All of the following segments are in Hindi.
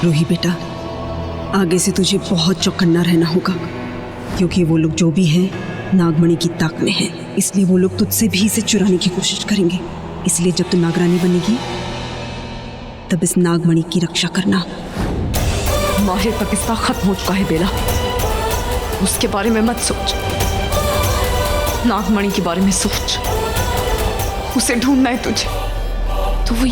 रूही बेटा, आगे से तुझे बहुत चौकन्ना रहना होगा, क्योंकि वो लोग जो भी हैं नागमणि की ताक में हैं। इसलिए वो लोग तुझसे भी इसे चुराने की कोशिश करेंगे। इसलिए जब तू नागरानी बनेगी तब इस नागमणि की रक्षा करना। माहिर का किस्सा खत्म हो चुका है बेला, उसके बारे में मत सोच। नागमणि के बारे में सोच, उसे ढूंढना है तुझे। तो वो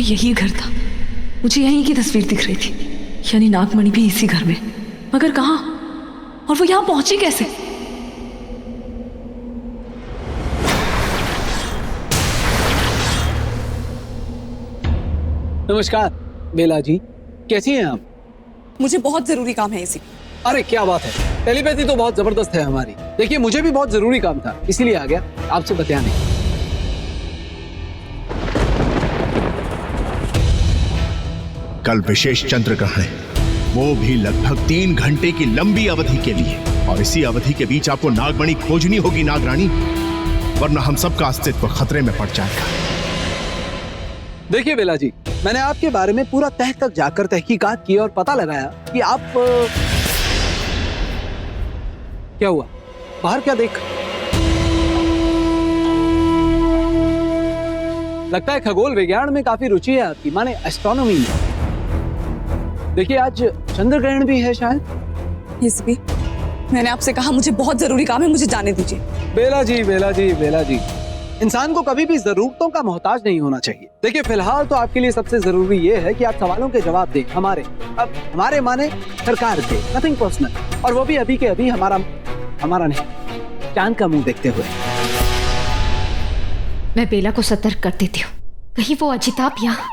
यही घर था। मुझे यहीं की तस्वीर दिख रही थी, यानी नागमणि भी इसी घर में। मगर कहाँ? और वो यहां पहुंची कैसे? नमस्कार बेला जी, कैसी हैं आप? मुझे बहुत जरूरी काम है इसी। अरे क्या बात है, टेलीपैथी तो बहुत जबरदस्त है हमारी। देखिए मुझे भी बहुत जरूरी काम था, इसीलिए आ गया आपसे बताने। कल विशेष चंद्र ग्रहण है, वो भी लगभग 3 घंटे की लंबी अवधि के लिए, और इसी अवधि के बीच आपको नागमणि खोजनी होगी नागरानी, वरना हम सबका अस्तित्व खतरे में पड़ जाएगा। देखिए बेला जी, मैंने आपके बारे में पूरा तह तक जाकर तहकीकात की और पता लगाया कि आप क्या हुआ? बाहर क्या देख? लगता है खगोल विज्ञान में काफी रुचि है आपकी, माने एस्ट्रोनॉमी में। देखिए आज चंद्र ग्रहण भी है शायद। भी मैंने आपसे कहा मुझे बहुत जरूरी काम है, मुझे जाने दीजिए। बेला जी, बेला जी, बेला जी, इंसान को कभी भी जरूरतों का मोहताज नहीं होना चाहिए। देखिए फिलहाल तो आपके लिए सबसे जरूरी ये है कि आप सवालों के जवाब दें हमारे। अब हमारे माने सरकार के, नथिंग पर्सनल, और वो भी अभी के अभी हमारा नहीं, चांद का मुंह देखते हुए। मैं बेला को सतर्क कर देती हूँ, कहीं वो अजिताभ यहाँ।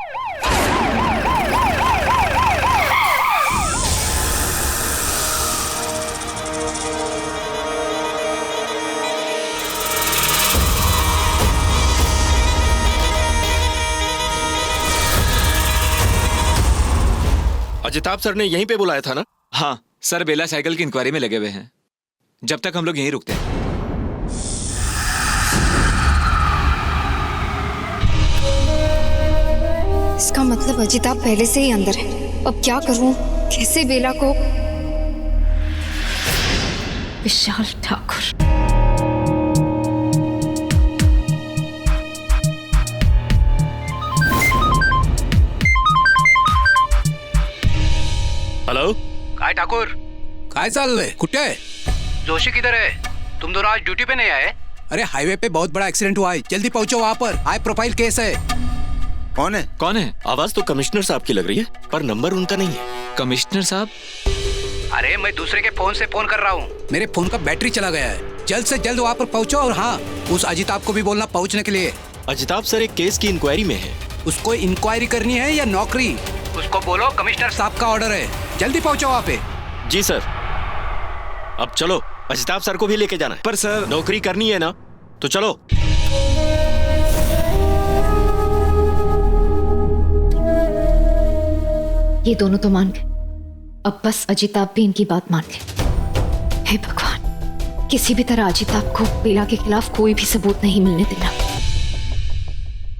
अजिताभ सर ने यहीं पे बुलाया था ना? हाँ सर, बेला साइकिल की इंक्वायरी में लगे हुए हैं। जब तक हम लोग यहीं रुकते हैं। इसका मतलब अजिताभ पहले से ही अंदर है। अब क्या करूं? कैसे बेला को? विशाल ठाकुर, हेलो। काय ठाकुर, काय चाललंय? कुठे आहे? जोशी किधर है? तुम दोनों आज ड्यूटी पे नहीं आए? अरे हाईवे पे बहुत बड़ा एक्सीडेंट हुआ है, जल्दी पहुंचो वहाँ पर। हाई प्रोफाइल केस है। कौन है? कौन है? आवाज तो कमिश्नर साहब की लग रही है, पर नंबर उनका नहीं है। कमिश्नर साहब? अरे मैं दूसरे के फोन से फोन कर रहा हूँ। मेरे फोन का बैटरी चला गया है, जल्द से जल्द वहाँ पर पहुंचो। और हाँ, उस अजिताभ को भी बोलना पहुँचने के लिए। अजिताभ सर एक केस की इंक्वायरी में है। उसको इंक्वायरी करनी है या नौकरी? उसको बोलो कमिश्नर साहब का ऑर्डर है, जल्दी पहुंचो वहाँ पे। जी सर। अब चलो, अजिताभ सर को भी लेके जाना है। पर सर, नौकरी करनी है ना, तो चलो। ये दोनों तो मान गए, अब बस अजिताभ भी इनकी बात मान गए। हे भगवान, किसी भी तरह अजिताभ को बेला के खिलाफ कोई भी सबूत नहीं मिलने देना।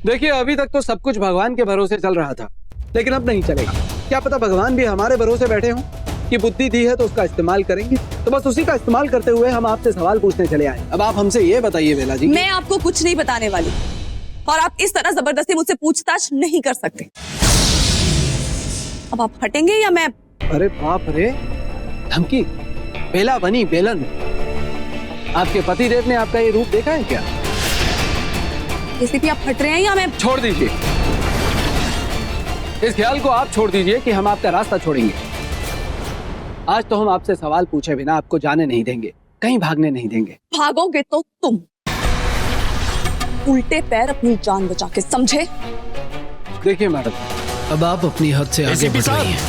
देखिए, अभी तक तो सब कुछ भगवान के भरोसे चल रहा था, लेकिन अब नहीं चलेगा। क्या पता भगवान भी हमारे भरोसे बैठे हों कि बुद्धि दी है तो उसका इस्तेमाल करेंगे। तो बस उसी का इस्तेमाल करते हुए हम आपसे सवाल पूछने चले आए। अब आप हमसे ये बताइए बेला जी। मैं आपको कुछ नहीं बताने वाली, और आप इस तरह जबरदस्ती मुझसे पूछताछ नहीं कर सकते। अब आप हटेंगे या मैं? अरे बाप रे, धमकी! बेला बनी बेलन। आपके पतिदेव ने आपका ये रूप देखा है क्या? एसीपी, आप हट रहे हैं या मैं? छोड़ दीजिए इस ख्याल को, आप छोड़ दीजिए कि हम आपका रास्ता छोड़ेंगे। आज तो हम आपसे सवाल पूछे बिना आपको जाने नहीं देंगे, कहीं भागने नहीं देंगे। भागोगे तो तुम उल्टे पैर अपनी जान बचा के, समझे? देखिए मैडम, अब आप अपनी हद से आगे बढ़ रही हैं।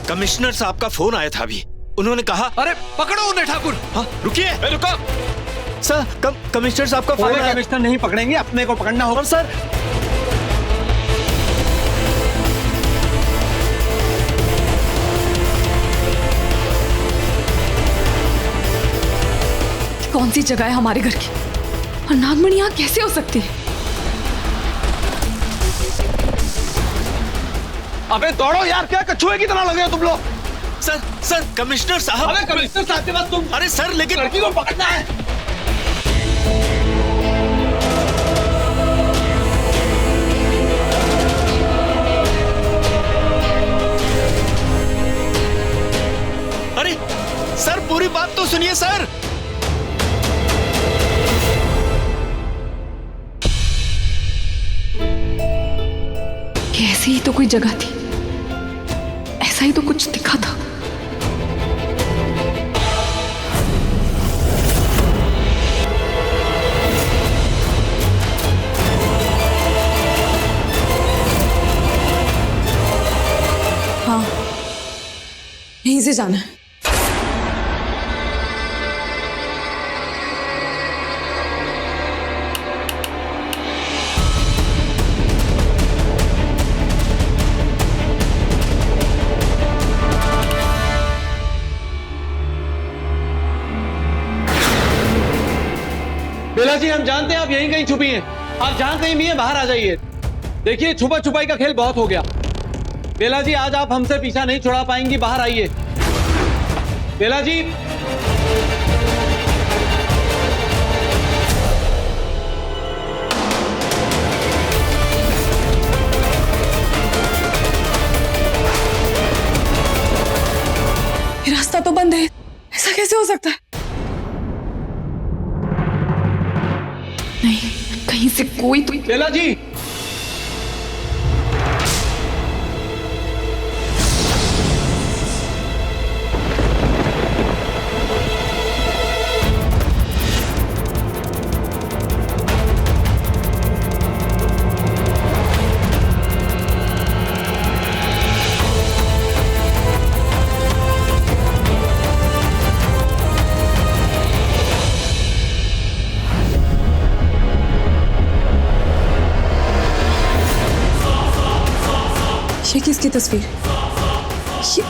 कमिश्नर साहब का फोन आया था अभी। उन्होंने कहा, अरे पकड़ो उन्हें ठाकुर। हाँ रुकिए, रुको सर। कमिश्नर साहब का फोन आया। कमिश्नर नहीं पकड़ेंगे, अपने को पकड़ना होगा। सर कौन सी जगह है हमारे घर की, और नागमणि यहाँ कैसे हो सकती है? अबे दौड़ो यार, क्या कछुए की तरह लगे हो तुम लोग। सर कमिश्नर साहब। अबे कमिश्नर साहब के पास तुम। अरे सर, लेकिन लड़की को पकड़ना है। अरे सर, पूरी बात तो सुनिए सर। ऐसी ही तो कोई जगह थी, ऐसा ही तो कुछ दिखा था। हाँ, यहीं से जाना है। बेला जी, हम जानते हैं आप यहीं कहीं छुपी हैं। आप जहां कहीं भी हैं बाहर आ जाइए। देखिए, छुपा छुपाई का खेल बहुत हो गया। बेला जी, आज आप हमसे पीछा नहीं छुड़ा पाएंगी, बाहर आइए। बेला जी, ये रास्ता तो बंद है, ऐसा कैसे हो सकता है? नहीं, कहीं से कोई तो। बेला जी, ये किसकी तस्वीर? ये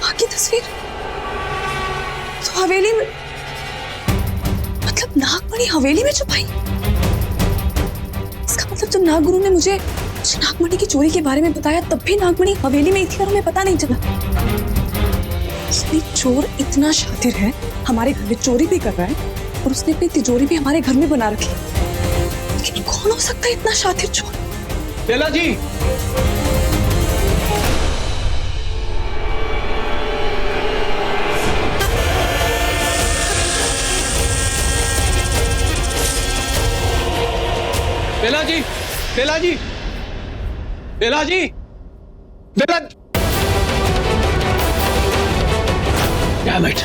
माँ की तस्वीर तो हवेली में, मतलब नागमणि हवेली में छुपाई। इसका मतलब जब नागगुरु ने मुझे नागमणि की चोरी के बारे में बताया, तब भी नागमणि हवेली में ही थी और हमें पता नहीं चला। ये चोर इतना शातिर है, हमारे घर में चोरी भी कर रहा है और उसने अपनी तिजोरी भी हमारे घर में बना रखी है। लेकिन कौन हो सकता है इतना शातिर चोर? बेला जी, बेला जी, बेला जी, बेला जी, बेला। Damn it!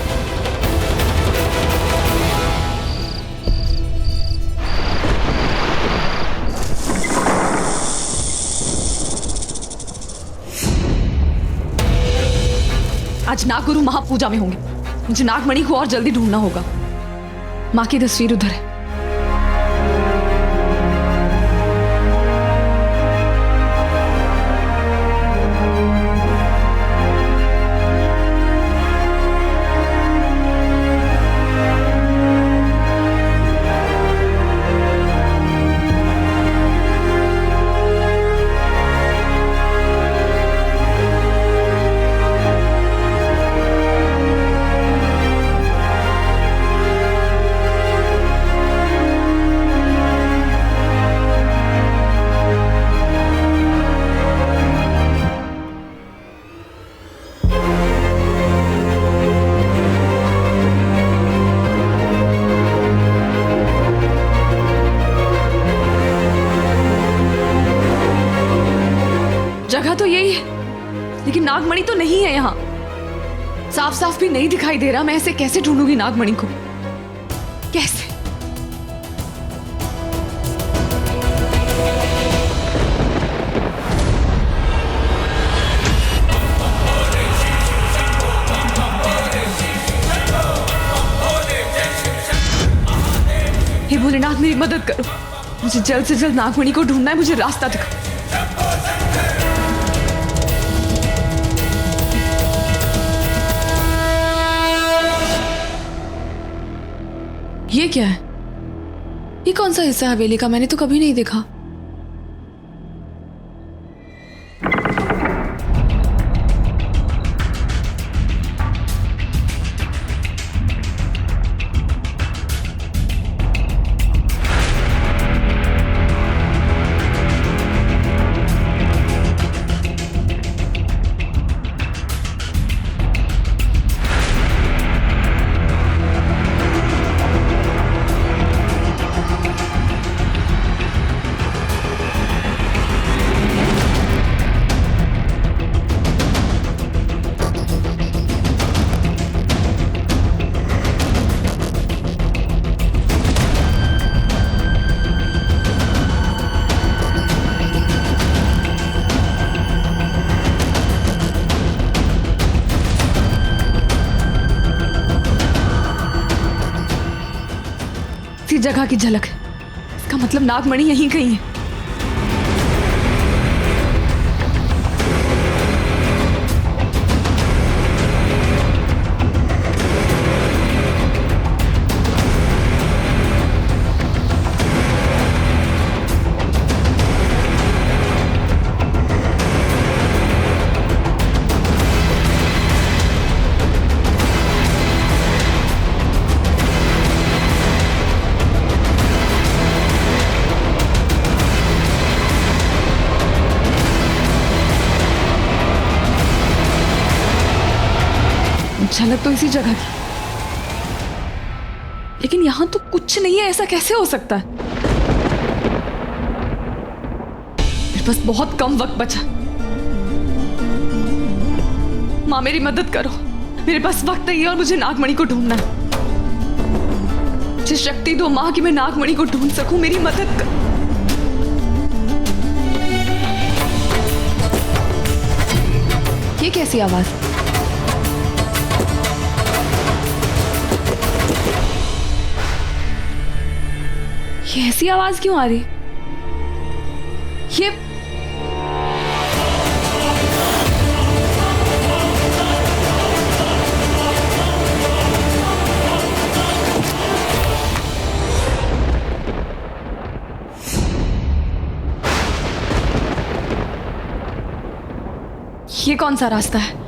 आज नागगुरु महापूजा में होंगे। मुझे नागमणि को और जल्दी ढूंढना होगा। माँ की तस्वीर उधर है। जगह तो यही है, लेकिन नागमणि तो नहीं है यहाँ। साफ साफ भी नहीं दिखाई दे रहा। मैं ऐसे कैसे ढूंढूंगी नागमणि को? कैसे? हे भोलेनाथ, मेरी मदद करो। मुझे जल्द से जल्द नागमणि को ढूंढना है। मुझे रास्ता दिखाओ। ये क्या है? ये कौन सा हिस्सा है हवेली का? मैंने तो कभी नहीं देखा। जगह की झलक है। इसका मतलब नागमणि यहीं कहीं है। झलक तो इसी जगह की, लेकिन यहां तो कुछ नहीं है। ऐसा कैसे हो सकता है? मेरे पास बहुत कम वक्त बचा। माँ, मेरी मदद करो। मेरे पास वक्त नहीं है और मुझे नागमणि को ढूंढना है। मुझे शक्ति दो माँ कि मैं नागमणि को ढूंढ सकूं। मेरी मदद कर। ये कैसी आवाज? ये ऐसी आवाज क्यों आ रही? ये कौन सा रास्ता है?